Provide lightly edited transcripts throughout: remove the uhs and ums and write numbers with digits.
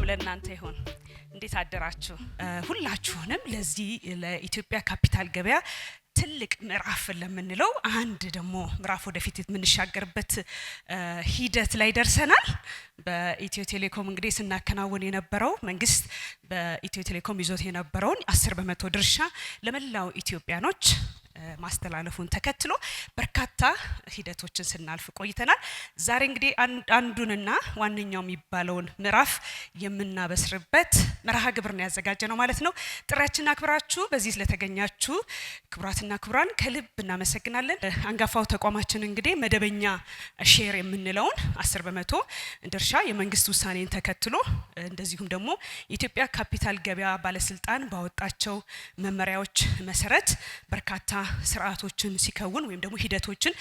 ሰላም ለእናንተ ይሁን። እንዴት አደራችሁ? ሁላችሁንም ለዚህ ለኢትዮጵያ ካፒታል ገበያ ትልቅ ምዕራፍ ለምንለው አንድ ደግሞ ምዕራፍ ወደፊት የምንሻገርበት ሂደት ላይ ደርሰናል። በኢትዮ ቴሌኮም እንግዲህ ስናከናውን የነበረው መንግስት በኢትዮ ቴሌኮም ይዞት የነበረውን 10% ድርሻ ለመላው ኢትዮጵያኖች ማስተላለፉን ተከትሎ በርካታ ሂደቶችን ስናልፍ ቆይተናል። ዛሬ እንግዲህ አንዱንና ዋነኛው የሚባለውን ምዕራፍ የምናበስርበት መርሃ ግብር ነው ያዘጋጀነው ማለት ነው። ጥሪያችንን አክብራችሁ በዚህ ስለተገኛችሁ ክቡራትና ክቡራን ከልብ እናመሰግናለን። አንጋፋው ተቋማችን እንግዲህ መደበኛ ሼር የምንለውን 10% ድርሻ የመንግስት ውሳኔን ተከትሎ እንደዚሁም ደግሞ የኢትዮጵያ ካፒታል ገበያ ባለስልጣን ባወጣቸው መመሪያዎች መሰረት በርካታ ስርዓቶችን ሲከውን ወይም ደግሞ ሂደቶችን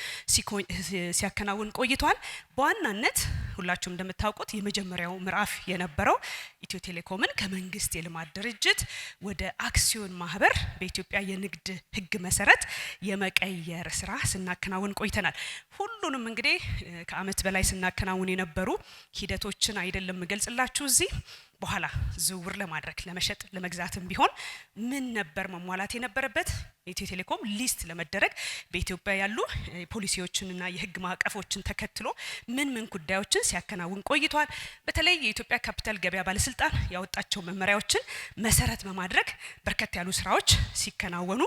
ሲያከናውን ቆይቷል። በዋናነት ሁላችሁም እንደምታውቁት የመጀመሪያው ምዕራፍ የነበረው ኢትዮ ቴሌኮምን ከመንግስት የልማት ድርጅት ወደ አክሲዮን ማህበር በኢትዮጵያ የንግድ ህግ መሰረት የመቀየር ስራ ስናከናውን ቆይተናል። ሁሉንም እንግዲህ ከአመት በላይ ስናከናውን የነበሩ ሂደቶችን አይደለም ገልጽላችሁ እዚህ በኋላ ዝውውር ለማድረግ ለመሸጥ ለመግዛትም ቢሆን ምን ነበር መሟላት የነበረበት ኢትዮ ቴሌኮም ሊስት ለመደረግ በኢትዮጵያ ያሉ ፖሊሲዎችንና የህግ ማዕቀፎችን ተከትሎ ምን ጉዳዮችን ሲያከናውን ቆይቷል። በተለይ የኢትዮጵያ ካፒታል ገበያ ባለስልጣን ያወጣቸው መመሪያዎችን መሰረት በማድረግ በርከት ያሉ ስራዎች ሲከናወኑ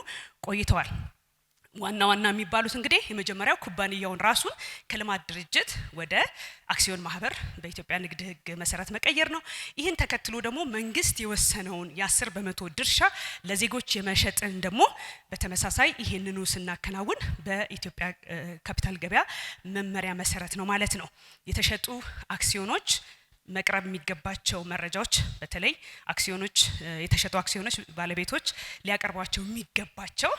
ቆይተዋል። ዋና የሚባሉት እንግዲህ የመጀመሪያው ኩባንያውን ራሱን ከልማት ድርጅት ወደ አክሲዮን ማህበር በኢትዮጵያ ንግድ ህግ መሰረት መቀየር ነው። ይህን ተከትሎ ደግሞ መንግስት የወሰነውን የ10% ድርሻ ለዜጎች የመሸጥን ደግሞ በተመሳሳይ ይህንኑ ስናከናውን በኢትዮጵያ ካፒታል ገበያ መመሪያ መሰረት ነው ማለት ነው። የተሸጡ አክሲዮኖች መቅረብ የሚገባቸው መረጃዎች በተለይ አክሲዮኖች የተሸጡ አክሲዮኖች ባለቤቶች ሊያቀርቧቸው የሚገባቸው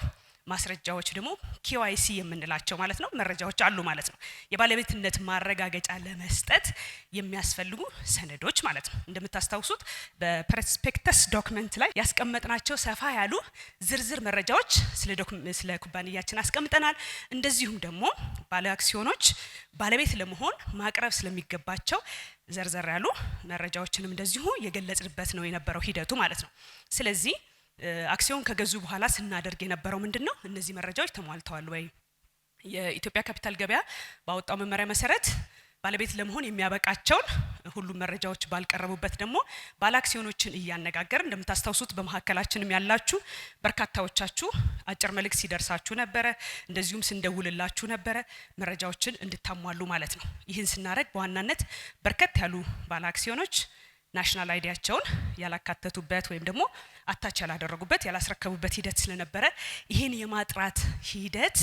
ማስረጃዎች ደግሞ KYC የምንላቸው ማለት ነው መረጃዎች አሉ ማለት ነው። የባለቤትነት ማረጋገጫ ለመስጠት የሚያስፈልጉ ሰነዶች ማለት ነው። እንደምታስታውሱት በፕሮስፔክተስ ዶክመንት ላይ ያስቀመጥናቸው ሰፋ ያሉ ዝርዝር መረጃዎች ስለ ኩባንያችን አስቀምጠናል። እንደዚሁም ደግሞ ባለ አክሲዮኖች ባለቤት ለመሆን ማቅረብ ስለሚገባቸው ዘርዘር ያሉ መረጃዎችንም እንደዚሁ የገለጽንበት ነው የነበረው ሂደቱ ማለት ነው። ስለዚህ አክሲዮን ከገዙ በኋላ ስናደርግ የነበረው ምንድነው? እነዚህ መረጃዎች ተሟልተዋል ወይ? የኢትዮጵያ ካፒታል ገበያ ባወጣው መመሪያ መሰረት ባለቤት ለመሆን የሚያበቃቸውን ሁሉም መረጃዎች ባልቀረቡበት ደግሞ ባለ አክሲዮኖችን እያነጋገርን እንደምታስታውሱት በመሐከላችንም ያላችሁ በርካታዎቻችሁ አጭር መልእክት ሲደርሳችሁ ነበረ፣ እንደዚሁም ስንደውልላችሁ ነበረ መረጃዎችን እንድታሟሉ ማለት ነው። ይህን ስናደርግ በዋናነት በርከት ያሉ ባለ አክሲዮኖች ናሽናል አይዲያቸውን ያላካተቱበት ወይም ደግሞ አታች ያላደረጉበት ያላስረከቡበት ሂደት ስለነበረ ይሄን የማጥራት ሂደት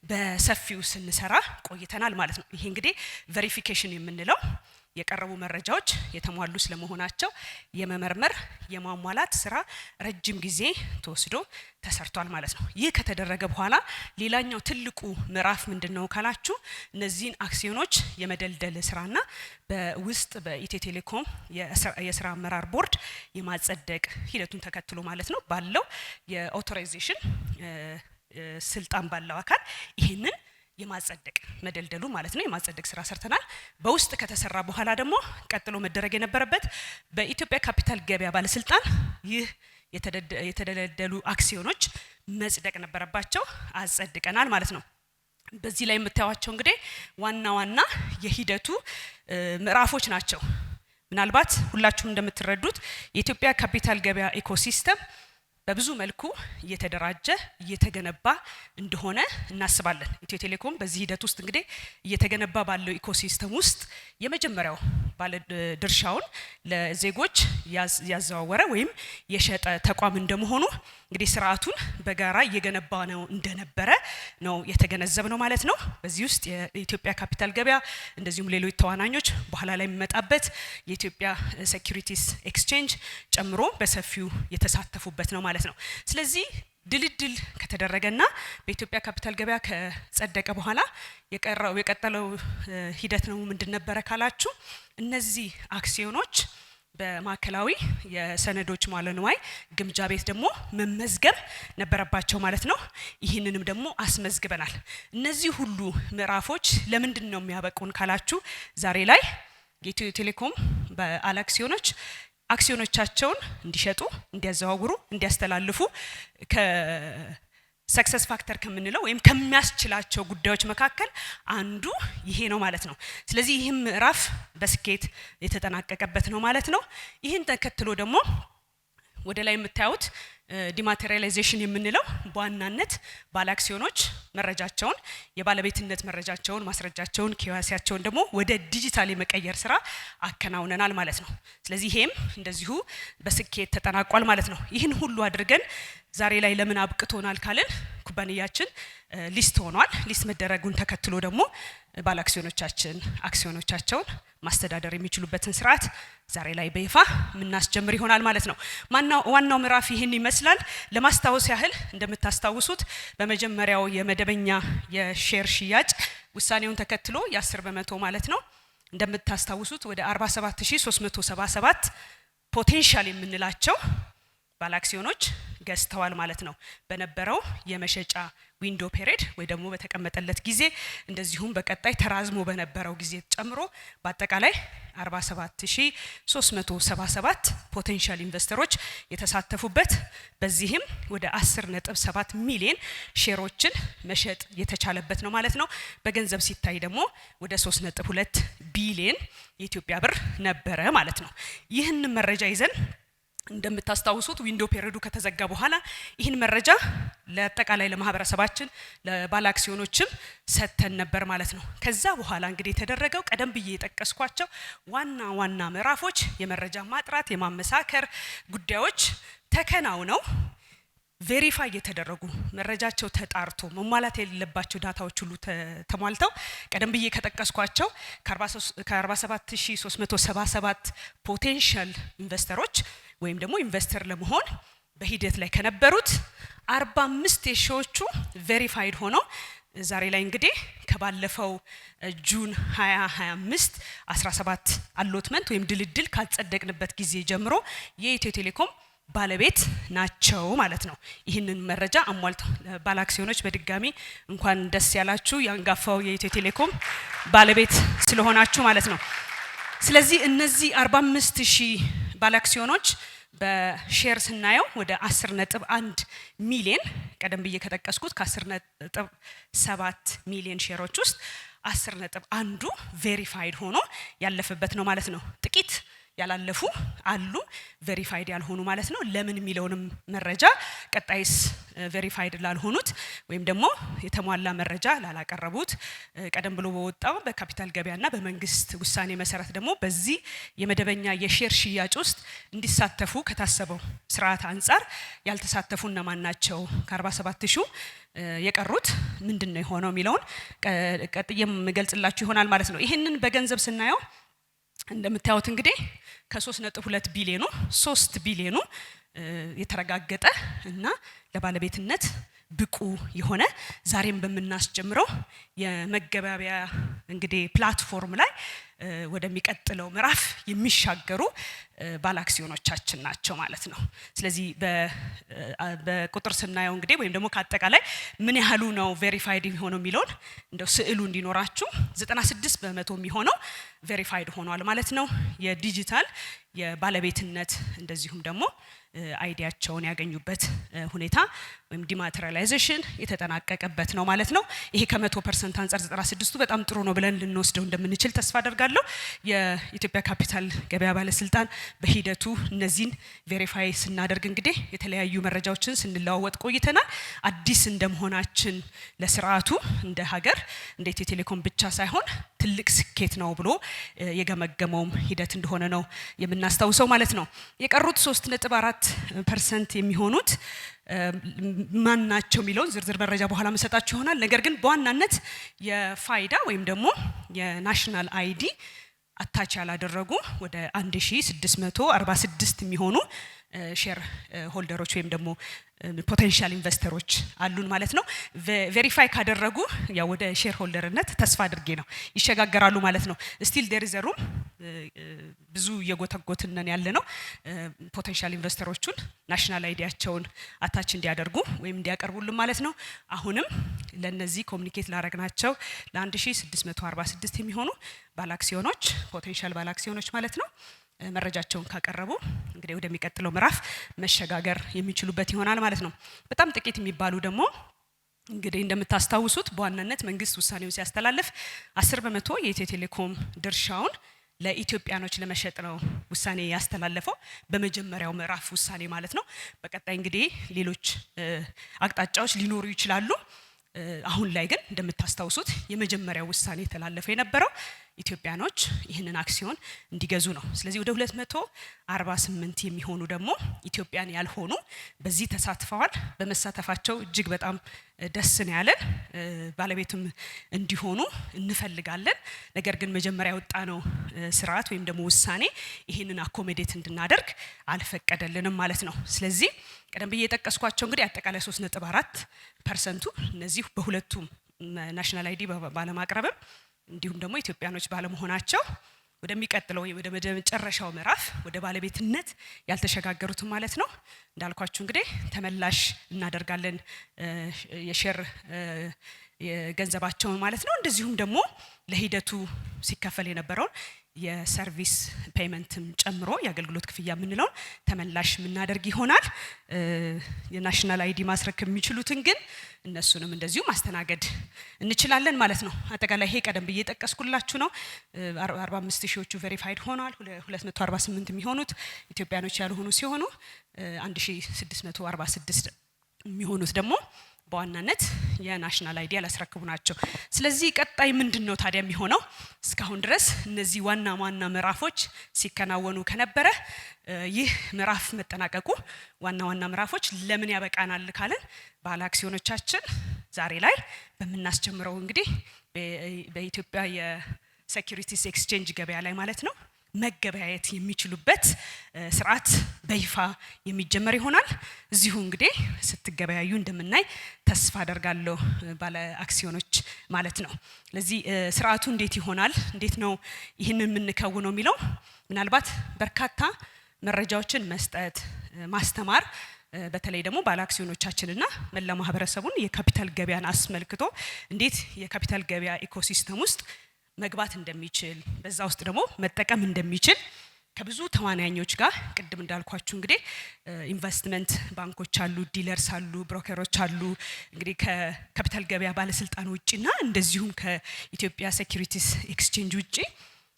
በሰፊው ስንሰራ ቆይተናል ማለት ነው። ይሄ እንግዲህ ቬሪፊኬሽን የምንለው የቀረቡ መረጃዎች የተሟሉ ስለመሆናቸው የመመርመር የማሟላት ስራ ረጅም ጊዜ ተወስዶ ተሰርቷል ማለት ነው። ይህ ከተደረገ በኋላ ሌላኛው ትልቁ ምዕራፍ ምንድነው ካላችሁ እነዚህን አክሲዮኖች የመደልደል ስራና በውስጥ በኢትዮ ቴሌኮም የስራ አመራር ቦርድ የማጸደቅ ሂደቱን ተከትሎ ማለት ነው ባለው የኦቶራይዜሽን ስልጣን ባለው አካል ይሄንን የማጸደቅ መደልደሉ ማለት ነው የማጸደቅ ስራ ሰርተናል። በውስጥ ከተሰራ በኋላ ደግሞ ቀጥሎ መደረግ የነበረበት በኢትዮጵያ ካፒታል ገበያ ባለስልጣን ይህ የተደለደሉ አክሲዮኖች መጽደቅ ነበረባቸው። አጸድቀናል ማለት ነው። በዚህ ላይ የምታዩዋቸው እንግዲህ ዋና የሂደቱ ምዕራፎች ናቸው። ምናልባት ሁላችሁም እንደምትረዱት የኢትዮጵያ ካፒታል ገበያ ኢኮሲስተም በብዙ መልኩ እየተደራጀ እየተገነባ እንደሆነ እናስባለን። ኢትዮ ቴሌኮም በዚህ ሂደት ውስጥ እንግዲህ እየተገነባ ባለው ኢኮሲስተም ውስጥ የመጀመሪያው ባለ ድርሻውን ለዜጎች ያዘዋወረ ወይም የሸጠ ተቋም እንደመሆኑ እንግዲህ ስርዓቱን በጋራ እየገነባ ነው እንደነበረ ነው የተገነዘብነው ማለት ነው። በዚህ ውስጥ የኢትዮጵያ ካፒታል ገበያ እንደዚሁም ሌሎች ተዋናኞች በኋላ ላይ የሚመጣበት የኢትዮጵያ ሴኩሪቲስ ኤክስቼንጅ ጨምሮ በሰፊው የተሳተፉበት ነው ማለት ነው። ስለዚህ ድልድል ከተደረገና በኢትዮጵያ ካፒታል ገበያ ከጸደቀ በኋላ የቀጠለው ሂደት ነው ምንድን ነበረ ካላችሁ እነዚህ አክሲዮኖች በማዕከላዊ የሰነዶች መዋዕለ ንዋይ ግምጃ ቤት ደግሞ መመዝገብ ነበረባቸው ማለት ነው። ይህንንም ደግሞ አስመዝግበናል። እነዚህ ሁሉ ምዕራፎች ለምንድን ነው የሚያበቁን ካላችሁ ዛሬ ላይ የኢትዮ ቴሌኮም በአክሲዮኖች አክሲዮኖቻቸውን እንዲሸጡ፣ እንዲያዘዋውሩ፣ እንዲያስተላልፉ ሰክሰስ ፋክተር ከምንለው ወይም ከሚያስችላቸው ጉዳዮች መካከል አንዱ ይሄ ነው ማለት ነው። ስለዚህ ይህም ምዕራፍ በስኬት የተጠናቀቀበት ነው ማለት ነው። ይህን ተከትሎ ደግሞ ወደ ላይ የምታዩት ዲማቴሪያላይዜሽን የምንለው በዋናነት ባለአክሲዮኖች መረጃቸውን የባለቤትነት መረጃቸውን ማስረጃቸውን ኬዋሲያቸውን ደግሞ ወደ ዲጂታል የመቀየር ስራ አከናውነናል ማለት ነው። ስለዚህ ይሄም እንደዚሁ በስኬት ተጠናቋል ማለት ነው። ይህን ሁሉ አድርገን ዛሬ ላይ ለምን አብቅቶናል ካልን ኩባንያችን ሊስት ሆኗል። ሊስት መደረጉን ተከትሎ ደግሞ ባለአክሲዮኖቻችን አክሲዮኖቻቸውን ማስተዳደር የሚችሉበትን ስርዓት ዛሬ ላይ በይፋ ምናስጀምር ይሆናል ማለት ነው። ዋናው ምዕራፍ ይህን ይመስላል። ለማስታወስ ያህል እንደምታስታውሱት በመጀመሪያው የመደበኛ የሼር ሽያጭ ውሳኔውን ተከትሎ የ10% ማለት ነው እንደምታስታውሱት ወደ 47377 ፖቴንሻል የምንላቸው ባለአክሲዮኖች ገዝተዋል ማለት ነው። በነበረው የመሸጫ ዊንዶ ፔሪድ ወይ ደግሞ በተቀመጠለት ጊዜ እንደዚሁም በቀጣይ ተራዝሞ በነበረው ጊዜ ጨምሮ በአጠቃላይ 47377 ፖቴንሻል ኢንቨስተሮች የተሳተፉበት በዚህም ወደ 10.7 ሚሊዮን ሼሮችን መሸጥ የተቻለበት ነው ማለት ነው። በገንዘብ ሲታይ ደግሞ ወደ 3.2 ቢሊዮን የኢትዮጵያ ብር ነበረ ማለት ነው። ይህን መረጃ ይዘን እንደምታስታውሱት ዊንዶ ፔሪዱ ከተዘጋ በኋላ ይህን መረጃ ለአጠቃላይ ለማህበረሰባችን ለባለአክሲዮኖችም ሰተን ነበር ማለት ነው። ከዛ በኋላ እንግዲህ የተደረገው ቀደም ብዬ የጠቀስኳቸው ዋና ምዕራፎች የመረጃ ማጥራት የማመሳከር ጉዳዮች ተከናውነው ቬሪፋይ የተደረጉ መረጃቸው ተጣርቶ መሟላት የሌለባቸው ዳታዎች ሁሉ ተሟልተው ቀደም ብዬ ከጠቀስኳቸው ከ47377 ፖቴንሻል ኢንቨስተሮች ወይም ደግሞ ኢንቨስተር ለመሆን በሂደት ላይ ከነበሩት 45 የሺዎቹ ቬሪፋይድ ሆነው ዛሬ ላይ እንግዲህ ከባለፈው ጁን 2025 17 አሎትመንት ወይም ድልድል ካጸደቅንበት ጊዜ ጀምሮ የኢትዮ ቴሌኮም ባለቤት ናቸው ማለት ነው። ይህንን መረጃ አሟልተው ባለአክሲዮኖች በድጋሚ እንኳን ደስ ያላችሁ ያንጋፋው የኢትዮ ቴሌኮም ባለቤት ስለሆናችሁ ማለት ነው። ስለዚህ እነዚህ 45000 ባለአክሲዮኖች በሼር ስናየው ወደ 10.1 ሚሊዮን ቀደም ብዬ ከተጠቀስኩት ከ10.7 ሚሊዮን ሼሮች ውስጥ 10.1ዱ ቬሪፋይድ ሆኖ ያለፈበት ነው ማለት ነው። ጥቂት ያላለፉ አሉ ቬሪፋይድ ያልሆኑ ማለት ነው። ለምን የሚለውንም መረጃ ቀጣይስ ቬሪፋይድ ላልሆኑት ወይም ደግሞ የተሟላ መረጃ ላላቀረቡት ቀደም ብሎ በወጣው በካፒታል ገበያና በመንግስት ውሳኔ መሰረት ደግሞ በዚህ የመደበኛ የሼር ሽያጭ ውስጥ እንዲሳተፉ ከታሰበው ስርዓት አንፃር ያልተሳተፉ እነማን ናቸው ከ47000 የቀሩት ምንድነው የሆነው የሚለውን ቀጥዬም ገልጽላችሁ ይሆናል ማለት ነው። ይሄንን በገንዘብ ስናየው እንደምታዩት እንግዲህ ከ3.2 ቢሊዮኑ 3 ቢሊዮኑ የተረጋገጠ እና ለባለቤትነት ብቁ የሆነ ዛሬም በመናስጀምረው የመገበያያ እንግዲህ ፕላትፎርም ላይ ወደሚቀጥለው ምዕራፍ የሚሻገሩ ባለአክሲዮኖቻችን ናቸው ማለት ነው። ስለዚህ በቁጥር ስናየው እንግዲህ ወይም ደግሞ ከአጠቃላይ ምን ያህሉ ነው ቬሪፋይድ የሚሆነው የሚለውን እንደው ስዕሉ እንዲኖራችሁ 96% የሚሆነው ቬሪፋይድ ሆኗል ማለት ነው። የዲጂታል የባለቤትነት እንደዚሁም ደግሞ አይዲያቸውን ያገኙበት ሁኔታ ወይም ዲማቴሪያላይዜሽን የተጠናቀቀበት ነው ማለት ነው። ይሄ ከ100% አንፃር 96ቱ በጣም ጥሩ ነው ብለን ልንወስደው እንደምንችል ተስፋ አደርጋለሁ። የኢትዮጵያ ካፒታል ገበያ ባለስልጣን በሂደቱ እነዚህን ቬሪፋይ ስናደርግ እንግዲህ የተለያዩ መረጃዎችን ስንለዋወጥ ቆይተናል። አዲስ እንደመሆናችን ለስርዓቱ እንደ ሀገር እንደ ኢትዮ ቴሌኮም ብቻ ሳይሆን ትልቅ ስኬት ነው ብሎ የገመገመውም ሂደት እንደሆነ ነው የምናስታውሰው ማለት ነው። የቀሩት 3.4% የሚሆኑት ማን ናቸው የሚለውን ዝርዝር መረጃ በኋላ መሰጣችሁ ይሆናል። ነገር ግን በዋናነት የፋይዳ ወይም ደግሞ የናሽናል አይዲ አታች ያላደረጉ ወደ 1646 የሚሆኑ ሼር ሆልደሮች ወይም ደግሞ ፖቴንሻል ኢንቨስተሮች አሉን ማለት ነው። ቬሪፋይ ካደረጉ ያው ወደ ሼር ሆልደርነት ተስፋ አድርጌ ነው ይሸጋገራሉ ማለት ነው። ስቲል ዴር ኢዝ ሩም ብዙ እየጎተጎትነን ያለ ነው። ፖቴንሻል ኢንቨስተሮቹን ናሽናል አይዲያቸውን አታች እንዲያደርጉ ወይም እንዲያቀርቡልን ማለት ነው። አሁንም ለነዚህ ኮሙኒኬት ላረግናቸው ለ1646 የሚሆኑ ባለአክሲዮኖች ፖቴንሻል ባለአክሲዮኖች ማለት ነው መረጃቸውን ካቀረቡ እንግዲህ ወደሚቀጥለው ምዕራፍ መሸጋገር የሚችሉበት ይሆናል ማለት ነው። በጣም ጥቂት የሚባሉ ደግሞ እንግዲህ እንደምታስታውሱት በዋናነት መንግስት ውሳኔውን ሲያስተላልፍ 10% የኢትዮ ቴሌኮም ድርሻውን ለኢትዮጵያኖች ለመሸጥ ነው ውሳኔ ያስተላለፈው በመጀመሪያው ምዕራፍ ውሳኔ ማለት ነው። በቀጣይ እንግዲህ ሌሎች አቅጣጫዎች ሊኖሩ ይችላሉ። አሁን ላይ ግን እንደምታስታውሱት የመጀመሪያው ውሳኔ ተላለፈ የነበረው ኢትዮጵያኖች ይህንን አክሲዮን እንዲገዙ ነው። ስለዚህ ወደ 248 የሚሆኑ ደግሞ ኢትዮጵያን ያልሆኑ በዚህ ተሳትፈዋል። በመሳተፋቸው እጅግ በጣም ደስ ነው ያለን። ባለቤትም እንዲሆኑ እንፈልጋለን። ነገር ግን መጀመሪያ የወጣነው ስርዓት ወይም ደግሞ ውሳኔ ይህንን አኮሞዴት እንድናደርግ አልፈቀደልንም ማለት ነው። ስለዚህ ቀደም ብዬ የጠቀስኳቸው እንግዲህ አጠቃላይ 3.4% እነዚህ በሁለቱም ናሽናል አይዲ ባለማቅረብም እንዲሁም ደግሞ ኢትዮጵያኖች ባለመሆናቸው ወደሚቀጥለው ወደ መጨረሻው ምዕራፍ ወደ ባለቤትነት ያልተሸጋገሩት ማለት ነው። እንዳልኳችሁ እንግዲህ ተመላሽ እናደርጋለን የሼር የገንዘባቸውን ማለት ነው። እንደዚሁም ደግሞ ለሂደቱ ሲከፈል የነበረውን የሰርቪስ ፔይመንትም ጨምሮ የአገልግሎት ክፍያ የምንለውን ተመላሽ የምናደርግ ይሆናል። የናሽናል አይዲ ማስረከብ የሚችሉትን ግን እነሱንም እንደዚሁ ማስተናገድ እንችላለን ማለት ነው። አጠቃላይ ይሄ ቀደም ብዬ ጠቀስኩላችሁ ነው። 45 ሺዎቹ ቬሪፋይድ ሆኗል። 248 የሚሆኑት ኢትዮጵያኖች ያልሆኑ ሲሆኑ 1646 የሚሆኑት ደግሞ በዋናነት የናሽናል አይዲ ያላስረክቡ ናቸው። ስለዚህ ቀጣይ ምንድነው ታዲያ የሚሆነው? እስካሁን ድረስ እነዚህ ዋና ምዕራፎች ሲከናወኑ ከነበረ ይህ ምዕራፍ መጠናቀቁ ዋና ምዕራፎች ለምን ያበቃናል ካልን ባለ አክሲዮኖቻችን ዛሬ ላይ በመናስጀምረው እንግዲህ በኢትዮጵያ የሴኩሪቲስ ኤክስቼንጅ ገበያ ላይ ማለት ነው መገበያየት የሚችሉበት ስርዓት በይፋ የሚጀመር ይሆናል። እዚሁ እንግዲህ ስትገበያዩ እንደምናይ ተስፋ አደርጋለሁ ባለ አክሲዮኖች ማለት ነው። ስለዚህ ስርዓቱ እንዴት ይሆናል፣ እንዴት ነው ይህንን የምንከውነው የሚለው ምናልባት በርካታ መረጃዎችን መስጠት ማስተማር በተለይ ደግሞ ባለ አክሲዮኖቻችንና መላ ማህበረሰቡን የካፒታል ገበያን አስመልክቶ እንዴት የካፒታል ገበያ ኢኮሲስተም ውስጥ መግባት እንደሚችል በዛ ውስጥ ደግሞ መጠቀም እንደሚችል ከብዙ ተዋናኞች ጋር ቅድም እንዳልኳችሁ እንግዲህ ኢንቨስትመንት ባንኮች አሉ፣ ዲለርስ አሉ፣ ብሮከሮች አሉ። እንግዲህ ከካፒታል ገበያ ባለስልጣን ውጪና እንደዚሁም ከኢትዮጵያ ሴኩሪቲስ ኤክስቼንጅ ውጪ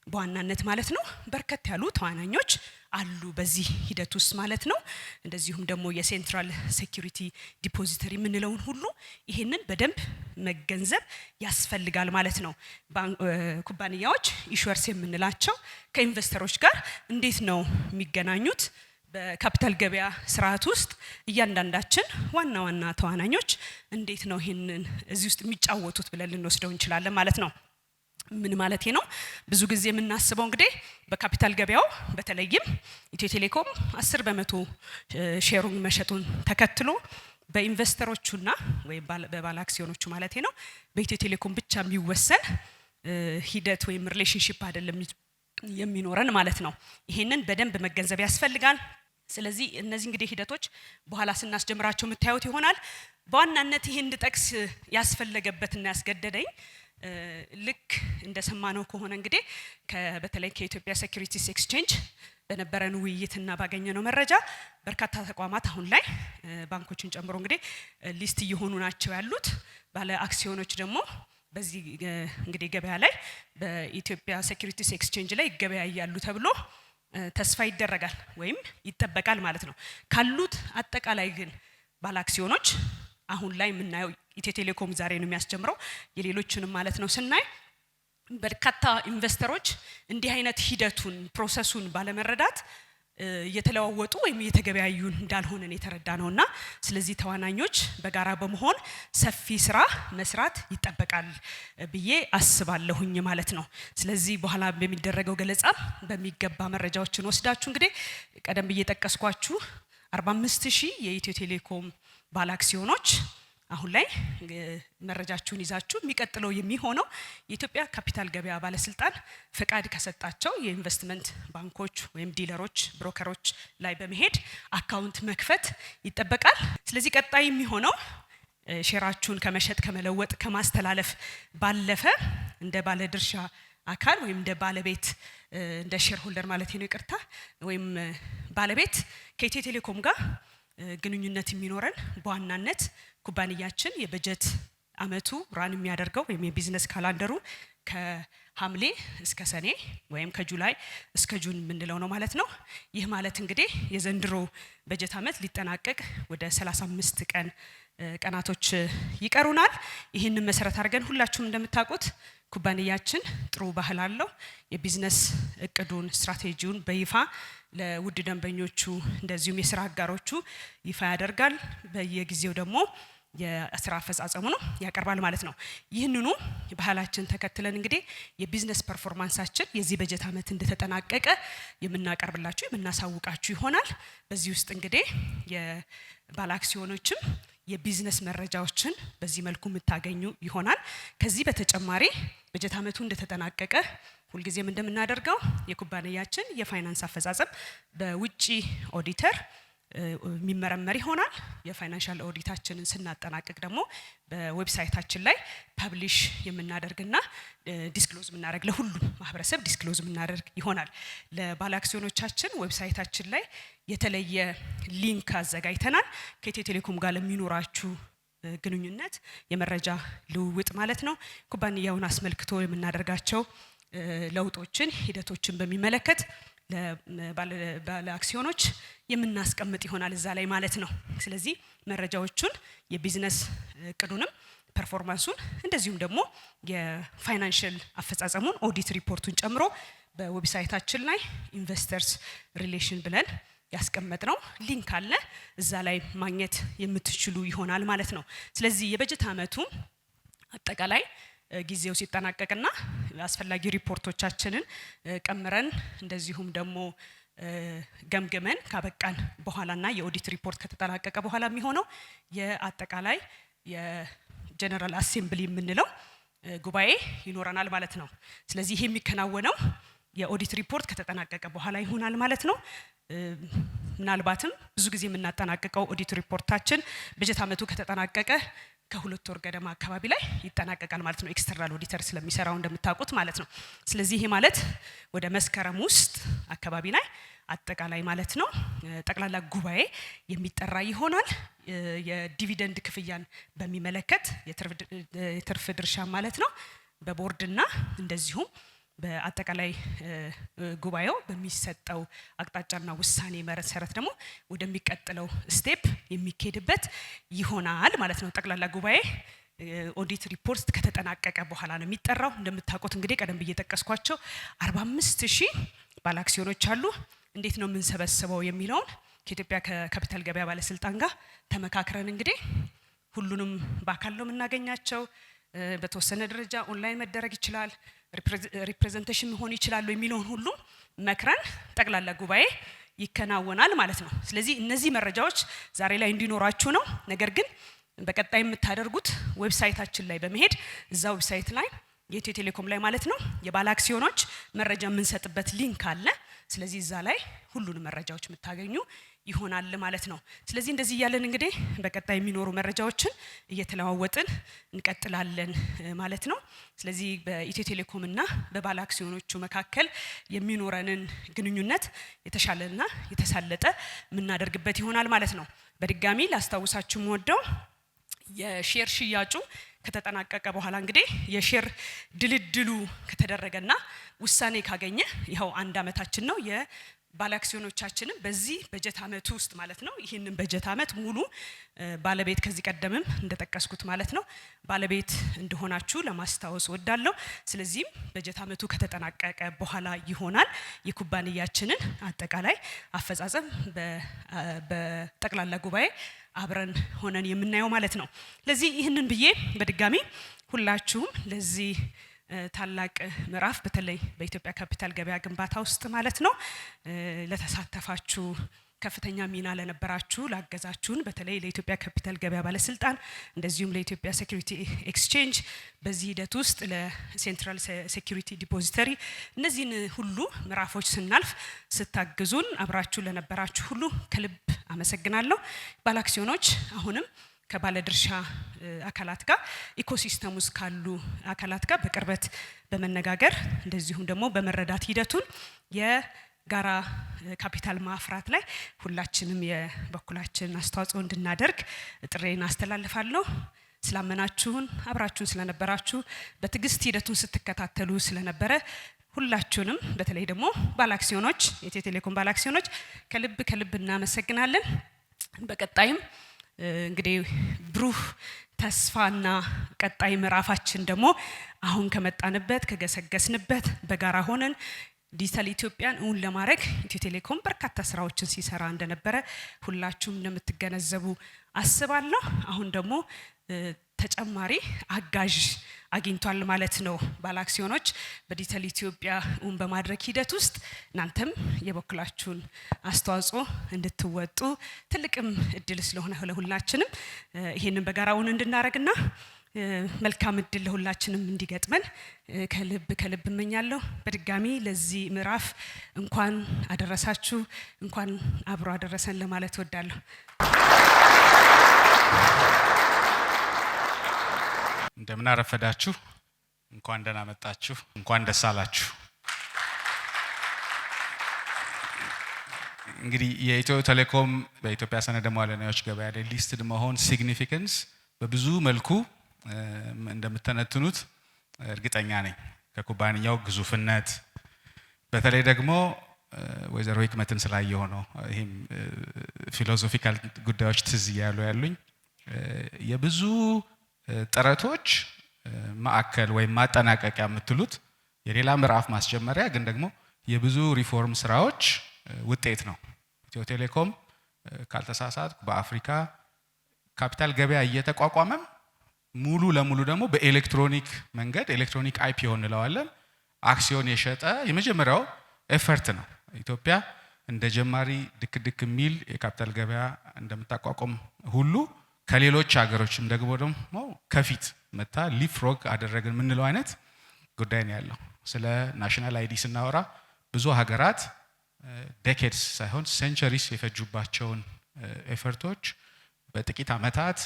በዋናነት ማለት ነው በርከት ያሉ ተዋናኞች አሉ በዚህ ሂደት ውስጥ ማለት ነው። እንደዚሁም ደግሞ የሴንትራል ሴኩሪቲ ዲፖዚተሪ የምንለውን ሁሉ ይሄንን በደንብ መገንዘብ ያስፈልጋል ማለት ነው። ኩባንያዎች ኢሹዌርስ የምንላቸው ከኢንቨስተሮች ጋር እንዴት ነው የሚገናኙት? በካፒታል ገበያ ስርዓት ውስጥ እያንዳንዳችን ዋና ተዋናኞች እንዴት ነው ይሄንን እዚህ ውስጥ የሚጫወቱት ብለን ልንወስደው እንችላለን ማለት ነው። ምን ማለት ነው? ብዙ ጊዜ የምናስበው እንግዲህ በካፒታል ገበያው በተለይም ኢትዮ ቴሌኮም 10% ሼሩን መሸጡን ተከትሎ በኢንቨስተሮቹና ወይ በባለ አክሲዮኖቹ ማለት ነው በኢትዮ ቴሌኮም ብቻ የሚወሰን ሂደት ወይም ሪሌሽንሺፕ አይደለም የሚኖረን ማለት ነው። ይሄንን በደንብ መገንዘብ ያስፈልጋል። ስለዚህ እነዚህ እንግዲህ ሂደቶች በኋላ ስናስጀምራቸው የምታዩት ይሆናል። በዋናነት ይሄን እንድጠቅስ ያስፈለገበትና ያስገደደኝ ልክ እንደሰማነው ከሆነ እንግዲህ በተለይ ከኢትዮጵያ ሴኩሪቲስ ኤክስቼንጅ በነበረን ውይይትና ባገኘነው መረጃ በርካታ ተቋማት አሁን ላይ ባንኮችን ጨምሮ እንግዲህ ሊስት እየሆኑ ናቸው ያሉት። ባለ አክሲዮኖች ደግሞ በዚህ እንግዲህ ገበያ ላይ በኢትዮጵያ ሴኩሪቲስ ኤክስቼንጅ ላይ ይገበያያሉ ተብሎ ተስፋ ይደረጋል ወይም ይጠበቃል ማለት ነው። ካሉት አጠቃላይ ግን ባለ አክሲዮኖች አሁን ላይ የምናየው ኢትዮ ቴሌኮም ዛሬ ነው የሚያስጀምረው የሌሎችንም ማለት ነው ስናይ በርካታ ኢንቨስተሮች እንዲህ አይነት ሂደቱን ፕሮሰሱን ባለመረዳት እየተለዋወጡ ወይም እየተገበያዩ እንዳልሆነ የተረዳነውና ስለዚህ ተዋናኞች በጋራ በመሆን ሰፊ ስራ መስራት ይጠበቃል ብዬ አስባለሁኝ ማለት ነው። ስለዚህ በኋላ በሚደረገው ገለጻ በሚገባ መረጃዎችን ወስዳችሁ እንግዲህ ቀደም ብዬ ጠቀስኳችሁ 45000 የኢትዮ ቴሌኮም ባለ አክሲዮኖች አሁን ላይ መረጃችሁን ይዛችሁ የሚቀጥለው የሚሆነው የኢትዮጵያ ካፒታል ገበያ ባለስልጣን ፈቃድ ከሰጣቸው የኢንቨስትመንት ባንኮች ወይም ዲለሮች ብሮከሮች ላይ በመሄድ አካውንት መክፈት ይጠበቃል። ስለዚህ ቀጣይ የሚሆነው ሼራችሁን ከመሸጥ ከመለወጥ ከማስተላለፍ ባለፈ እንደ ባለ ድርሻ አካል ወይም እንደ ባለቤት እንደ ሼር ሆልደር ማለት ነው ይቅርታ ወይም ባለቤት ከኢትዮ ቴሌኮም ጋር ግንኙነት የሚኖረን በዋናነት ኩባንያችን የበጀት አመቱ ራን የሚያደርገው ወይም የቢዝነስ ካላንደሩ ከሐምሌ እስከ ሰኔ ወይም ከጁላይ እስከ ጁን የምንለው ነው ማለት ነው። ይህ ማለት እንግዲህ የዘንድሮ በጀት አመት ሊጠናቀቅ ወደ 35 ቀናቶች ይቀሩናል። ይህንን መሰረት አድርገን ሁላችሁም እንደምታውቁት ኩባንያችን ጥሩ ባህል አለው። የቢዝነስ እቅዱን ስትራቴጂውን በይፋ ለውድ ደንበኞቹ እንደዚሁም የስራ አጋሮቹ ይፋ ያደርጋል። በየጊዜው ደግሞ የስራ አፈጻጸሙን ያቀርባል ማለት ነው። ይህንኑ ባህላችን ተከትለን እንግዲህ የቢዝነስ ፐርፎርማንሳችን የዚህ በጀት አመት እንደተጠናቀቀ የምናቀርብላችሁ የምናሳውቃችሁ ይሆናል። በዚህ ውስጥ እንግዲህ የባለ አክሲዮኖችም የቢዝነስ መረጃዎችን በዚህ መልኩ የምታገኙ ይሆናል። ከዚህ በተጨማሪ በጀት አመቱ እንደተጠናቀቀ ሁልጊዜም እንደምናደርገው የኩባንያችን የፋይናንስ አፈጻጸም በውጪ ኦዲተር የሚመረመር ይሆናል። የፋይናንሻል ኦዲታችንን ስናጠናቅቅ ደግሞ በዌብሳይታችን ላይ ፐብሊሽ የምናደርግና ዲስክሎዝ የምናደርግ ለሁሉም ማህበረሰብ ዲስክሎዝ የምናደርግ ይሆናል። ለባለ አክሲዮኖቻችን ዌብሳይታችን ላይ የተለየ ሊንክ አዘጋጅተናል። ከኢትዮ ቴሌኮም ጋር ለሚኖራችሁ ግንኙነት የመረጃ ልውውጥ ማለት ነው። ኩባንያውን አስመልክቶ የምናደርጋቸው ለውጦችን ሂደቶችን በሚመለከት ለባለ አክሲዮኖች የምናስቀምጥ ይሆናል እዛ ላይ ማለት ነው። ስለዚህ መረጃዎቹን የቢዝነስ እቅዱንም ፐርፎርማንሱን እንደዚሁም ደግሞ የፋይናንሻል አፈጻጸሙን ኦዲት ሪፖርቱን ጨምሮ በዌብሳይታችን ላይ ኢንቨስተርስ ሪሌሽን ብለን ያስቀመጥነው ሊንክ አለ። እዛ ላይ ማግኘት የምትችሉ ይሆናል ማለት ነው። ስለዚህ የበጀት አመቱ አጠቃላይ ጊዜው ሲጠናቀቅና አስፈላጊ ሪፖርቶቻችንን ቀምረን እንደዚሁም ደግሞ ገምገመን ካበቃን በኋላና የኦዲት ሪፖርት ከተጠናቀቀ በኋላ የሚሆነው የአጠቃላይ የጀነራል አሴምብሊ የምንለው ጉባኤ ይኖረናል ማለት ነው። ስለዚህ ይሄ የሚከናወነው የኦዲት ሪፖርት ከተጠናቀቀ በኋላ ይሆናል ማለት ነው። ምናልባትም ብዙ ጊዜ የምናጠናቀቀው ኦዲት ሪፖርታችን በጀት አመቱ ከተጠናቀቀ ከሁለት ወር ገደማ አካባቢ ላይ ይጠናቀቃል ማለት ነው። ኤክስተርናል ኦዲተር ስለሚሰራው እንደምታውቁት ማለት ነው። ስለዚህ ይሄ ማለት ወደ መስከረም ውስጥ አካባቢ ላይ አጠቃላይ ማለት ነው ጠቅላላ ጉባኤ የሚጠራ ይሆናል። የዲቪደንድ ክፍያን በሚመለከት የትርፍ ድርሻ ማለት ነው በቦርድና እንደዚሁም በአጠቃላይ ጉባኤው በሚሰጠው አቅጣጫና ውሳኔ መሰረት ደግሞ ወደሚቀጥለው ስቴፕ የሚኬድበት ይሆናል ማለት ነው። ጠቅላላ ጉባኤ ኦዲት ሪፖርት ከተጠናቀቀ በኋላ ነው የሚጠራው። እንደምታውቁት እንግዲህ ቀደም ብዬ ጠቀስኳቸው 45000 ባለ አክሲዮኖች አሉ። እንዴት ነው የምንሰበስበው የሚለውን ከኢትዮጵያ ካፒታል ገበያ ባለስልጣን ጋር ተመካክረን እንግዲህ ሁሉንም በአካል ነው የምናገኛቸው። በተወሰነ ደረጃ ኦንላይን መደረግ ይችላል፣ ሪፕሬዘንቴሽን መሆን ይችላል የሚለውን ሁሉ መክረን ጠቅላላ ጉባኤ ይከናወናል ማለት ነው። ስለዚህ እነዚህ መረጃዎች ዛሬ ላይ እንዲኖራችሁ ነው። ነገር ግን በቀጣይ የምታደርጉት ዌብሳይታችን ላይ በመሄድ እዛ ዌብሳይት ላይ የኢትዮ ቴሌኮም ላይ ማለት ነው የባለ አክሲዮኖች መረጃ የምንሰጥበት ሊንክ አለ። ስለዚህ እዛ ላይ ሁሉንም መረጃዎች የምታገኙ ይሆናል ማለት ነው። ስለዚህ እንደዚህ እያለን እንግዲህ በቀጣይ የሚኖሩ መረጃዎችን እየተለዋወጥን እንቀጥላለን ማለት ነው። ስለዚህ በኢትዮ ቴሌኮም እና በባለ አክሲዮኖቹ መካከል የሚኖረንን ግንኙነት የተሻለና የተሳለጠ የምናደርግበት ይሆናል ማለት ነው። በድጋሚ ላስታውሳችሁ የምወደው የሼር ሽያጩ ከተጠናቀቀ በኋላ እንግዲህ የሼር ድልድሉ ከተደረገና ውሳኔ ካገኘ ይኸው 1 አመታችን ነው። የባለ አክሲዮኖቻችንን በዚህ በጀት አመት ውስጥ ማለት ነው ይህንን በጀት አመት ሙሉ ባለቤት ከዚህ ቀደምም እንደጠቀስኩት ማለት ነው ባለቤት እንደሆናችሁ ለማስታወስ ወዳለሁ። ስለዚህም በጀት አመቱ ከተጠናቀቀ በኋላ ይሆናል የኩባንያችንን አጠቃላይ አፈጻጸም በጠቅላላ ጉባኤ አብረን ሆነን የምናየው ማለት ነው። ስለዚህ ይህንን ብዬ በድጋሚ ሁላችሁም ለዚህ ታላቅ ምዕራፍ በተለይ በኢትዮጵያ ካፒታል ገበያ ግንባታ ውስጥ ማለት ነው ለተሳተፋችሁ ከፍተኛ ሚና ለነበራችሁ ላገዛችሁን በተለይ ለኢትዮጵያ ካፒታል ገበያ ባለስልጣን እንደዚሁም ለኢትዮጵያ ሴኩሪቲ ኤክስቼንጅ በዚህ ሂደት ውስጥ ለሴንትራል ሴኩሪቲ ዲፖዚተሪ እነዚህን ሁሉ ምዕራፎች ስናልፍ ስታግዙን አብራችሁ ለነበራችሁ ሁሉ ከልብ አመሰግናለሁ። ባለ አክሲዮኖች አሁንም ከባለድርሻ አካላት ጋር ኢኮሲስተም ውስጥ ካሉ አካላት ጋር በቅርበት በመነጋገር እንደዚሁም ደግሞ በመረዳት ሂደቱን የጋራ ካፒታል ማፍራት ላይ ሁላችንም የበኩላችን አስተዋጽኦ እንድናደርግ ጥሬን አስተላልፋለሁ። ስላመናችሁን አብራችሁን ስለነበራችሁ በትግስት ሂደቱን ስትከታተሉ ስለነበረ ሁላችሁንም በተለይ ደግሞ ባለአክሲዮኖች የኢትዮ ቴሌኮም ባለአክሲዮኖች ከልብ እናመሰግናለን። በቀጣይም እንግዲህ ብሩህ ተስፋና ቀጣይ ምዕራፋችን ደግሞ አሁን ከመጣንበት ከገሰገስንበት በጋራ ሆነን ዲጂታል ኢትዮጵያን እውን ለማድረግ ኢትዮ ቴሌኮም በርካታ ስራዎችን ሲሰራ እንደነበረ ሁላችሁም እንደምትገነዘቡ አስባለሁ። አሁን ደግሞ ተጨማሪ አጋዥ አግኝቷል ማለት ነው። ባለአክሲዮኖች በዲጂታል ኢትዮጵያ እውን በማድረግ ሂደት ውስጥ እናንተም የበኩላችሁን አስተዋጽኦ እንድትወጡ ትልቅም እድል ስለሆነ ለሁላችንም ይሄንን በጋራ እውን እንድናደርግና መልካም እድል ለሁላችንም እንዲገጥመን ከልብ እመኛለሁ። በድጋሚ ለዚህ ምዕራፍ እንኳን አደረሳችሁ፣ እንኳን አብሮ አደረሰን ለማለት እወዳለሁ። እንደምን አረፈዳችሁ፣ እንኳን ደህና መጣችሁ፣ እንኳን ደስ አላችሁ። እንግዲህ የኢትዮ ቴሌኮም በኢትዮጵያ ሰነደ ሙዓለ ንዋዮች ገበያ ላይ ሊስትድ መሆን ሲግኒፊካንስ በብዙ መልኩ እንደምትተነትኑት እርግጠኛ ነኝ። ከኩባንያው ግዙፍነት በተለይ ደግሞ ወይዘሮ ህክመትን ስላየው ነው ይሄም ፊሎሶፊካል ጉዳዮች ትዝ ያሉኝ የብዙ ጥረቶች ማዕከል ወይም ማጠናቀቂያ የምትሉት የሌላ ምዕራፍ ማስጀመሪያ ግን ደግሞ የብዙ ሪፎርም ስራዎች ውጤት ነው። ኢትዮ ቴሌኮም ካልተሳሳትኩ በአፍሪካ ካፒታል ገበያ እየተቋቋመም ሙሉ ለሙሉ ደግሞ በኤሌክትሮኒክ መንገድ ኤሌክትሮኒክ አይፒኦ እንለዋለን አክሲዮን የሸጠ የመጀመሪያው ኤፈርት ነው። ኢትዮጵያ እንደ ጀማሪ ድክ የሚል የካፒታል ገበያ እንደምታቋቋም ሁሉ ከሌሎች ሀገሮችም ደግሞ ከፊት መታ ሊፍሮግ አደረግን የምንለው አይነት ጉዳይ ነው ያለው። ስለ ናሽናል አይዲ ስናወራ ብዙ ሀገራት ዴኬድስ ሳይሆን ሴንቸሪስ የፈጁባቸውን ኤፈርቶች በጥቂት ዓመታት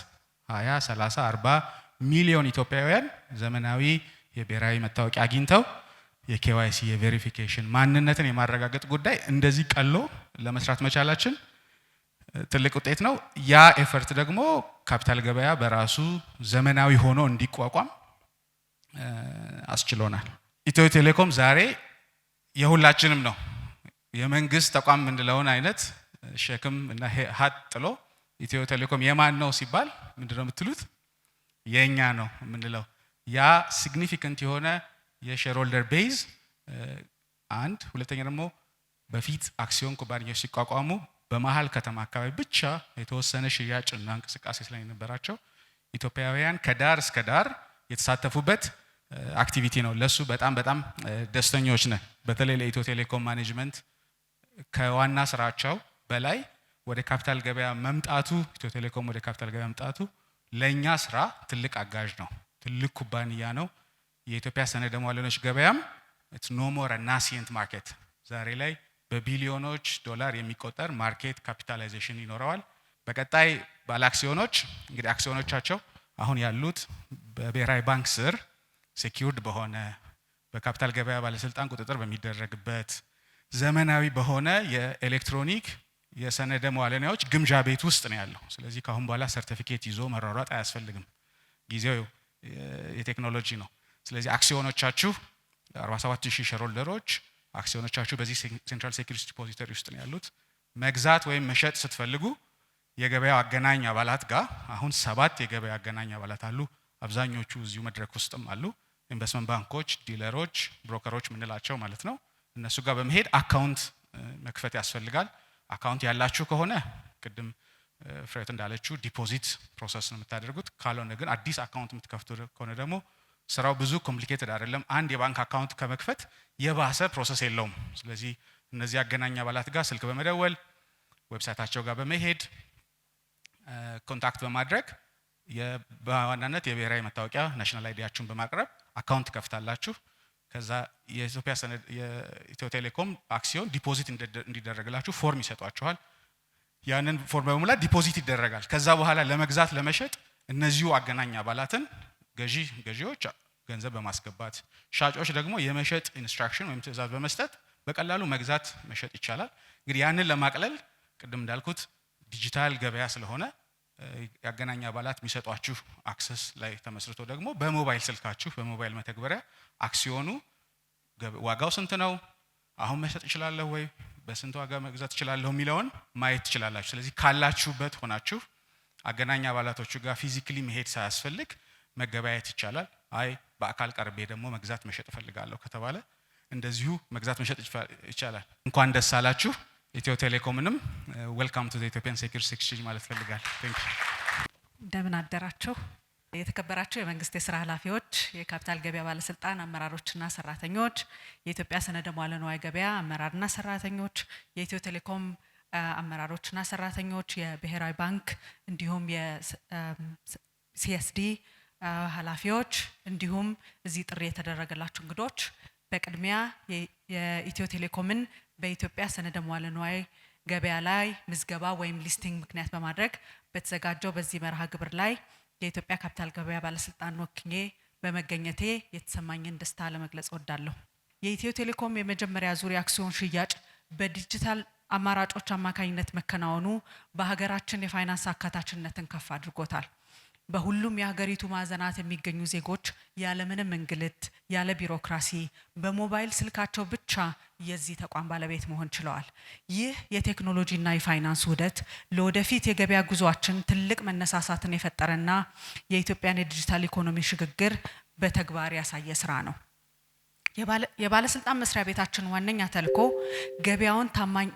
20 30 40 ሚሊዮን ኢትዮጵያውያን ዘመናዊ የብሔራዊ መታወቂያ አግኝተው የኬዋይሲ የቬሪፊኬሽን ማንነትን የማረጋገጥ ጉዳይ እንደዚህ ቀሎ ለመስራት መቻላችን ትልቅ ውጤት ነው። ያ ኤፈርት ደግሞ ካፒታል ገበያ በራሱ ዘመናዊ ሆኖ እንዲቋቋም አስችሎናል። ኢትዮ ቴሌኮም ዛሬ የሁላችንም ነው። የመንግስት ተቋም ምንድነው አይነት ሸክም እና ሀጥ ጥሎ ኢትዮ ቴሌኮም የማን ነው ሲባል ምንድነው የምትሉት? የኛ ነው ምንለው። ያ ሲግኒፊካንት የሆነ የሼርሆልደር ቤዝ አንድ፣ ሁለተኛ ደግሞ በፊት አክሲዮን ኩባንያዎች ሲቋቋሙ በመሃል ከተማ አካባቢ ብቻ የተወሰነ ሽያጭና እንቅስቃሴ ስለነበራቸው ኢትዮጵያውያን ከዳር እስከ ዳር የተሳተፉበት አክቲቪቲ ነው። ለሱ በጣም ደስተኞች ነን። በተለይ ለኢትዮ ቴሌኮም ማኔጅመንት ከዋና ስራቸው በላይ ወደ ካፒታል ገበያ መምጣቱ ኢትዮ ቴሌኮም ወደ ካፒታል ገበያ መምጣቱ ለኛ ስራ ትልቅ አጋዥ ነው። ትልቅ ኩባንያ ነው። የኢትዮጵያ ሰነደ ሙዓለ ንዋዮች ገበያም ኢትስ ኖ ሞር አ ናሲየንት ማርኬት ዛሬ ላይ በቢሊዮኖች ዶላር የሚቆጠር ማርኬት ካፒታላይዜሽን ይኖረዋል። በቀጣይ ባለ አክሲዮኖች እንግዲህ አክሲዮኖቻቸው አሁን ያሉት በብሔራዊ ባንክ ስር ሴኪዩርድ በሆነ በካፒታል ገበያ ባለስልጣን ቁጥጥር በሚደረግበት ዘመናዊ በሆነ የኤሌክትሮኒክ የሰነደ ሙዓለ ንዋዮች ግምጃ ቤት ውስጥ ነው ያለው። ስለዚህ ካሁን በኋላ ሰርቲፊኬት ይዞ መሯሯጥ አያስፈልግም። ጊዜው የቴክኖሎጂ ነው። ስለዚህ አክሲዮኖቻችሁ 47000 ሼርሆልደሮች አክሲዮኖቻችሁ በዚህ ሴንትራል ሴኩሪቲ ዲፖዚተሪ ውስጥ ነው ያሉት። መግዛት ወይም መሸጥ ስትፈልጉ የገበያው አገናኝ አባላት ጋር አሁን 7 የገበያ አገናኝ አባላት አሉ። አብዛኞቹ እዚሁ መድረክ ውስጥም አሉ። ኢንቨስትመንት ባንኮች፣ ዲለሮች፣ ብሮከሮች ምንላቸው ማለት ነው። እነሱ ጋር በመሄድ አካውንት መክፈት ያስፈልጋል። አካውንት ያላችሁ ከሆነ ቅድም ፍሬት እንዳለችው ዲፖዚት ፕሮሰስ ነው የምታደርጉት። ካልሆነ ግን አዲስ አካውንት የምትከፍቱ ከሆነ ደግሞ ስራው ብዙ ኮምፕሊኬትድ አይደለም። አንድ የባንክ አካውንት ከመክፈት የባሰ ፕሮሰስ የለውም። ስለዚህ እነዚህ አገናኝ አባላት ጋር ስልክ በመደወል ዌብሳይታቸው ጋር በመሄድ ኮንታክት በማድረግ በዋናነት የብሔራዊ መታወቂያ ናሽናል አይዲያችሁን በማቅረብ አካውንት ከፍታላችሁ። ከዛ የኢትዮ ቴሌኮም አክሲዮን ዲፖዚት እንዲደረግላችሁ ፎርም ይሰጧችኋል። ያንን ፎርም በመሙላት ዲፖዚት ይደረጋል። ከዛ በኋላ ለመግዛት ለመሸጥ እነዚሁ አገናኝ አባላትን ገዢዎች ገንዘብ በማስገባት ሻጮች ደግሞ የመሸጥ ኢንስትራክሽን ወይም ትዕዛዝ በመስጠት በቀላሉ መግዛት መሸጥ ይቻላል። እንግዲህ ያንን ለማቅለል ቅድም እንዳልኩት ዲጂታል ገበያ ስለሆነ ያገናኝ አባላት የሚሰጧችሁ አክሰስ ላይ ተመስርቶ ደግሞ በሞባይል ስልካችሁ በሞባይል መተግበሪያ አክሲዮኑ ዋጋው ስንት ነው፣ አሁን መሸጥ ይችላል ወይ፣ በስንት ዋጋ መግዛት ይችላል የሚለውን ማየት ትችላላችሁ። ስለዚህ ካላችሁበት ሆናችሁ አገናኝ አባላቶቹ ጋር ፊዚካሊ መሄድ ሳያስፈልግ መገበያየት ይቻላል። አይ በአካል ቀርቤ ደግሞ መግዛት መሸጥ ፈልጋለሁ ከተባለ እንደዚሁ መግዛት መሸጥ ይቻላል። እንኳን ደስ አላችሁ። ኢትዮ ቴሌኮምንም ዌልካም ቱ ዘ ኢትዮጵያን ሴኩሪቲስ ኤክስቼንጅ ማለት ፈልጋለሁ። ቴንክ ዩ። እንደምን አደራችሁ። የተከበራችሁ የመንግስት የስራ ኃላፊዎች፣ የካፒታል ገበያ ባለስልጣን አመራሮችና ሰራተኞች፣ የኢትዮጵያ ሰነደ ሙዓለ ንዋይ ገበያ አመራርና ሰራተኞች፣ የኢትዮ ቴሌኮም አመራሮችና ሰራተኞች፣ የብሔራዊ ባንክ እንዲሁም የሲኤስዲ ኃላፊዎች እንዲሁም እዚህ ጥሪ የተደረገላችሁ እንግዶች በቅድሚያ የኢትዮ ቴሌኮምን በኢትዮጵያ ሰነደ ሙዓለ ንዋይ ገበያ ላይ ምዝገባ ወይም ሊስቲንግ ምክንያት በማድረግ በተዘጋጀው በዚህ መርሃ ግብር ላይ የኢትዮጵያ ካፒታል ገበያ ባለስልጣን ወክኜ በመገኘቴ የተሰማኝን ደስታ ለመግለጽ እወዳለሁ። የኢትዮ ቴሌኮም የመጀመሪያ ዙር አክሲዮን ሽያጭ በዲጂታል አማራጮች አማካኝነት መከናወኑ በሀገራችን የፋይናንስ አካታችነትን ከፍ አድርጎታል። በሁሉም የሀገሪቱ ማዕዘናት የሚገኙ ዜጎች ያለምንም እንግልት ያለ ቢሮክራሲ በሞባይል ስልካቸው ብቻ የዚህ ተቋም ባለቤት መሆን ችለዋል። ይህ የቴክኖሎጂና የፋይናንስ ውህደት ለወደፊት የገበያ ጉዟችን ትልቅ መነሳሳትን የፈጠረና የኢትዮጵያን የዲጂታል ኢኮኖሚ ሽግግር በተግባር ያሳየ ስራ ነው። የባለስልጣን መስሪያ ቤታችን ዋነኛ ተልዕኮ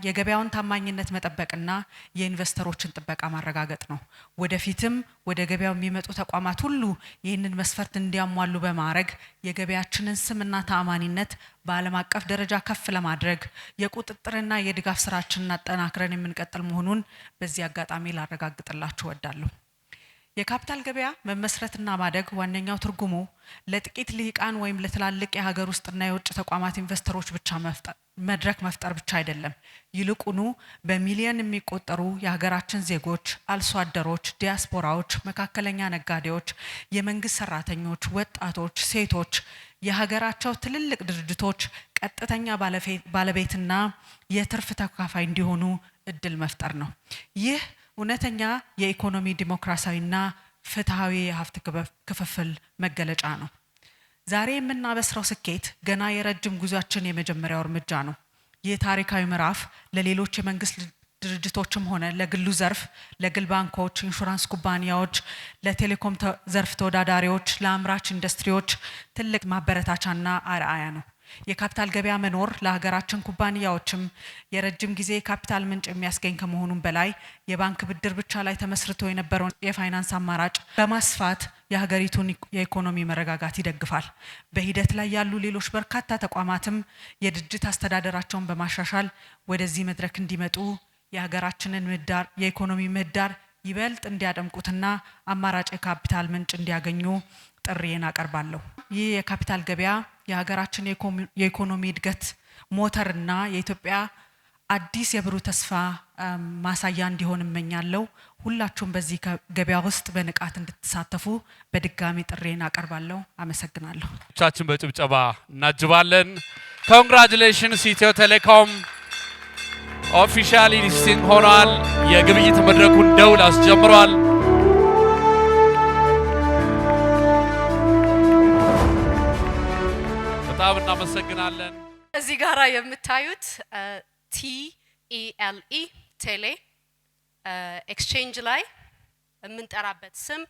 የገበያውን ታማኝነት መጠበቅና የኢንቨስተሮችን ጥበቃ ማረጋገጥ ነው። ወደፊትም ወደ ገበያው የሚመጡ ተቋማት ሁሉ ይህንን መስፈርት እንዲያሟሉ በማድረግ የገበያችንን ስምና ተአማኒነት በዓለም አቀፍ ደረጃ ከፍ ለማድረግ የቁጥጥርና የድጋፍ ስራችንን አጠናክረን የምንቀጥል መሆኑን በዚህ አጋጣሚ ላረጋግጥላችሁ እወዳለሁ። የካፒታል ገበያ መመስረትና ማደግ ዋነኛው ትርጉሙ ለጥቂት ልሂቃን ወይም ለትላልቅ የሀገር ውስጥና የውጭ ተቋማት ኢንቨስተሮች ብቻ መድረክ መፍጠር ብቻ አይደለም። ይልቁኑ በሚሊዮን የሚቆጠሩ የሀገራችን ዜጎች፣ አርሶ አደሮች፣ ዲያስፖራዎች፣ መካከለኛ ነጋዴዎች፣ የመንግስት ሰራተኞች፣ ወጣቶች፣ ሴቶች፣ የሀገራቸው ትልልቅ ድርጅቶች ቀጥተኛ ባለቤትና የትርፍ ተካፋይ እንዲሆኑ እድል መፍጠር ነው። ይህ እውነተኛ የኢኮኖሚ ዲሞክራሲያዊና ፍትሃዊ የሀብት ክፍፍል መገለጫ ነው። ዛሬ የምናበስረው ስኬት ገና የረጅም ጉዟችን የመጀመሪያው እርምጃ ነው። ይህ ታሪካዊ ምዕራፍ ለሌሎች የመንግስት ድርጅቶችም ሆነ ለግሉ ዘርፍ፣ ለግል ባንኮች፣ ኢንሹራንስ ኩባንያዎች፣ ለቴሌኮም ዘርፍ ተወዳዳሪዎች፣ ለአምራች ኢንዱስትሪዎች ትልቅ ማበረታቻና አርአያ ነው። የካፒታል ገበያ መኖር ለሀገራችን ኩባንያዎችም የረጅም ጊዜ ካፒታል ምንጭ የሚያስገኝ ከመሆኑም በላይ የባንክ ብድር ብቻ ላይ ተመስርቶ የነበረውን የፋይናንስ አማራጭ በማስፋት የሀገሪቱን የኢኮኖሚ መረጋጋት ይደግፋል። በሂደት ላይ ያሉ ሌሎች በርካታ ተቋማትም የድርጅት አስተዳደራቸውን በማሻሻል ወደዚህ መድረክ እንዲመጡ የሀገራችንን የኢኮኖሚ ምህዳር ይበልጥ እንዲያደምቁትና አማራጭ የካፒታል ምንጭ እንዲያገኙ ጥሪዬን አቀርባለሁ። ይህ የካፒታል ገበያ የሀገራችን የኢኮኖሚ እድገት ሞተርና የኢትዮጵያ አዲስ የብሩህ ተስፋ ማሳያ እንዲሆን እመኛለሁ። ሁላችሁም በዚህ ገበያ ውስጥ በንቃት እንድትሳተፉ በድጋሚ ጥሪዬን አቀርባለሁ። አመሰግናለሁ። ቻችን በጭብጨባ እናጅባለን። ኮንግራቹሌሽንስ ኢትዮ ቴሌኮም ኦፊሻሊ ሊስቲንግ ሆኗል። የግብይት መድረኩን ደውል አስጀምሯል። በጣም እናመሰግናለን። እዚህ ጋራ የምታዩት TELE ቴሌ ኤክስቼንጅ ላይ የምንጠራበት ስም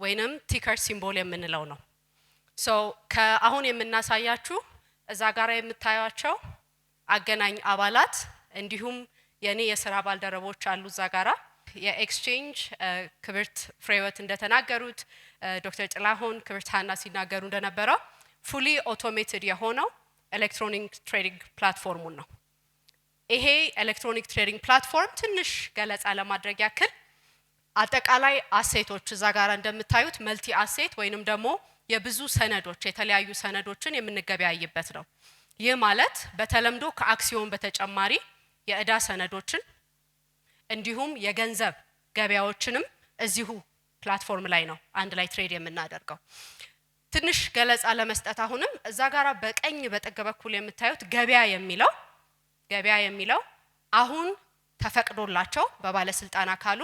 ወይንም ቲከር ሲምቦል የምንለው ነው። ከአሁን የምናሳያችሁ እዛ ጋራ የምታዩቸው አገናኝ አባላት እንዲሁም የኔ የሥራ ባልደረቦች አሉ እዛ ጋራ። የኤክስቼንጅ ክብርት ፍሬወት እንደተናገሩት ዶክተር ጥላሁን ክብርት ሃና ሲናገሩ እንደነበረው ፉሊ ኦቶሜትድ የሆነው ኤሌክትሮኒክ ትሬዲንግ ፕላትፎርሙን ነው። ይሄ ኤሌክትሮኒክ ትሬዲንግ ፕላትፎርም ትንሽ ገለጻ ለማድረግ ያክል አጠቃላይ አሴቶች እዛ ጋር እንደምታዩት መልቲ አሴት ወይንም ደግሞ የብዙ ሰነዶች የተለያዩ ሰነዶችን የምንገበያይበት ነው። ይህ ማለት በተለምዶ ከአክሲዮን በተጨማሪ የዕዳ ሰነዶችን፣ እንዲሁም የገንዘብ ገበያዎችንም እዚሁ ፕላትፎርም ላይ ነው አንድ ላይ ትሬድ የምናደርገው። ትንሽ ገለጻ ለመስጠት አሁንም እዛ ጋራ በቀኝ በጥግ በኩል የምታዩት ገበያ የሚለው አሁን ተፈቅዶላቸው በባለስልጣን አካሉ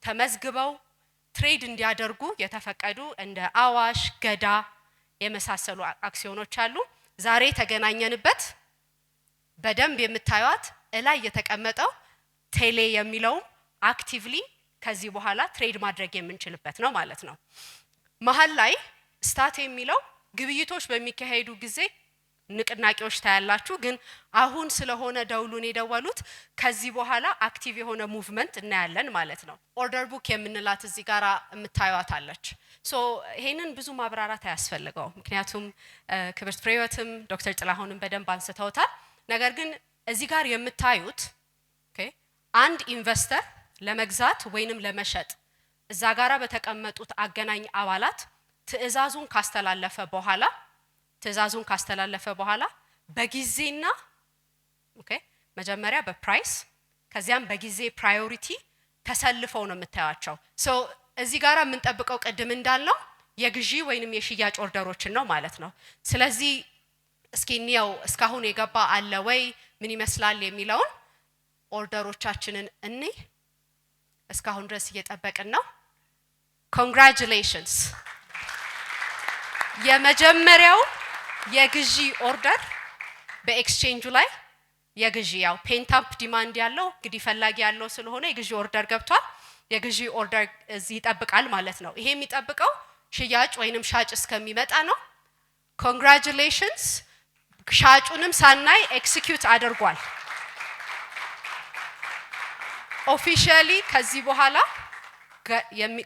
ተመዝግበው ትሬድ እንዲያደርጉ የተፈቀዱ እንደ አዋሽ፣ ገዳ የመሳሰሉ አክሲዮኖች አሉ። ዛሬ ተገናኘንበት በደንብ የምታዩት እላይ የተቀመጠው ቴሌ የሚለው አክቲቭሊ ከዚህ በኋላ ትሬድ ማድረግ የምንችልበት ነው ማለት ነው። መሃል ላይ ስታት የሚለው ግብይቶች በሚካሄዱ ጊዜ ንቅናቄዎች ታያላችሁ። ግን አሁን ስለሆነ ደውሉን የደወሉት ከዚህ በኋላ አክቲቭ የሆነ ሙቭመንት እናያለን ማለት ነው። ኦርደር ቡክ የምንላት እዚህ ጋራ የምታዩት አለች። ሶ ይሄንን ብዙ ማብራራት አያስፈልገው፣ ምክንያቱም ክብርት ፍሬህይወትም ዶክተር ጥላሁንም በደንብ አንስተውታል። ነገር ግን እዚህ ጋር የምታዩት አንድ ኢንቨስተር ለመግዛት ወይንም ለመሸጥ እዛ ጋራ በተቀመጡት አገናኝ አባላት ትዕዛዙን ካስተላለፈ በኋላ በጊዜና መጀመሪያ በፕራይስ ከዚያም በጊዜ ፕራዮሪቲ ተሰልፈው ነው የምታያቸው። ሶ እዚህ ጋራ የምንጠብቀው ቅድም እንዳልነው የግዢ ወይንም የሽያጭ ኦርደሮችን ነው ማለት ነው። ስለዚህ እስኪ እንየው እስካሁን የገባ አለ ወይ ምን ይመስላል የሚለውን ኦርደሮቻችንን እስካሁን ድረስ እየጠበቅን ነው። ኮንግራቹሌሽንስ። የመጀመሪያው የግዢ ኦርደር በኤክስቼንጁ ላይ የግዢ ያው ፔንታፕ ዲማንድ ያለው እንግዲህ ፈላጊ ያለው ስለሆነ የግዢ ኦርደር ገብቷል። የግዢ ኦርደር እዚህ ይጠብቃል ማለት ነው። ይሄ የሚጠብቀው ሽያጭ ወይንም ሻጭ እስከሚመጣ ነው። ኮንግራቹሌሽንስ። ሻጩንም ሳናይ ኤክሲኪዩት አድርጓል። ኦፊሻሊ ከዚህ በኋላ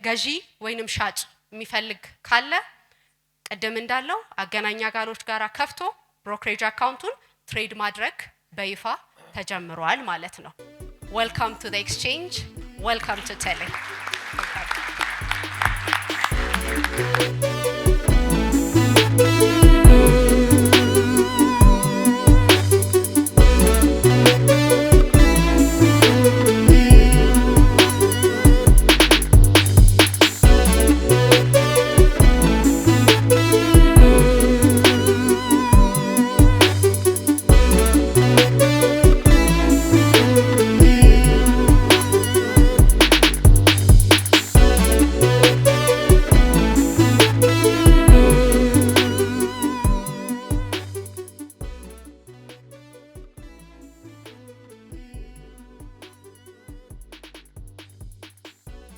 ገዢ ወይንም ሻጭ የሚፈልግ ካለ ቀደም እንዳለው አገናኛ ጋሎች ጋራ ከፍቶ ብሮከሬጅ አካውንቱን ትሬድ ማድረግ በይፋ ተጀምሯል ማለት ነው። ዌልካም ቱ ዘ ኤክስቼንጅ፣ ዌልካም ቱ ቴሌ።